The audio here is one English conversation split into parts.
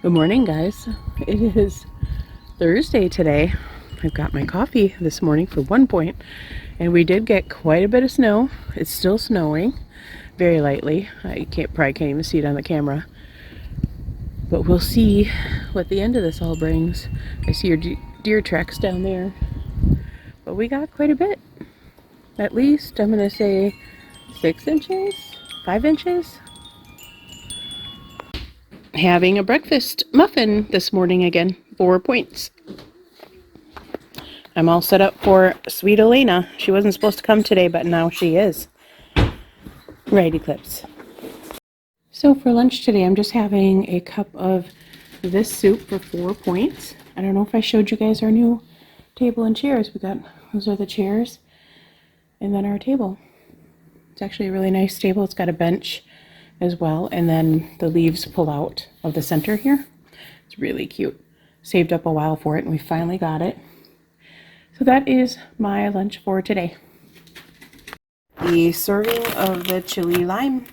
Good morning, guys. It is Thursday today. I've got my coffee this morning for one point, and we did get quite a bit of snow. It's still snowing, very lightly. I probably can't even see it on the camera, but we'll see what the end of this all brings. I see your deer tracks down there, but we got quite a bit. At least, I'm gonna say 6 inches, 5 inches. Having a breakfast muffin this morning again, 4 points. I'm all set up for sweet Elena. She wasn't supposed to come today, but now she is. Right, Eclipse. So for lunch today, I'm just having a cup of this soup for 4 points. I don't know if I showed you guys our new table and chairs. Those are the chairs, and then our table. It's actually a really nice table. It's got a bench as well, and then the leaves pull out of the center here. It's really cute. Saved up a while for it, and we finally got it. So that is my lunch for today. The serving of the chili lime.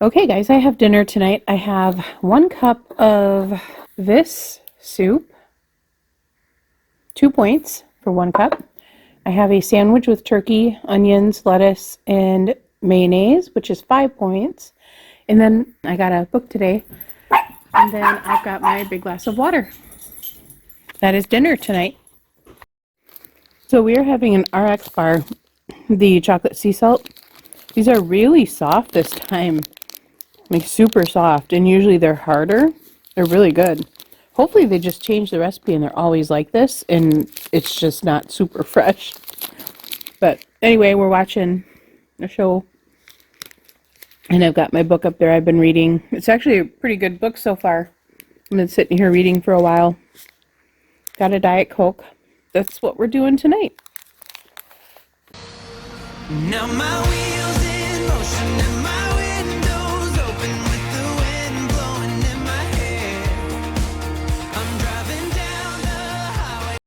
Okay, guys, I have dinner tonight. I have 1 cup of this soup, 2 points for 1 cup. I have a sandwich with turkey, onions, lettuce, and mayonnaise, which is 5 points. And then I got a book today. And then I've got my big glass of water. That is dinner tonight. So we are having an RX bar, the chocolate sea salt. These are really soft this time. Like super soft, and usually they're harder. They're really good. Hopefully they just change the recipe and they're always like this and it's just not super fresh. But anyway, we're watching a show and I've got my book up there I've been reading. It's actually a pretty good book so far. I've been sitting here reading for a while. Got a Diet Coke. That's what we're doing tonight. Now my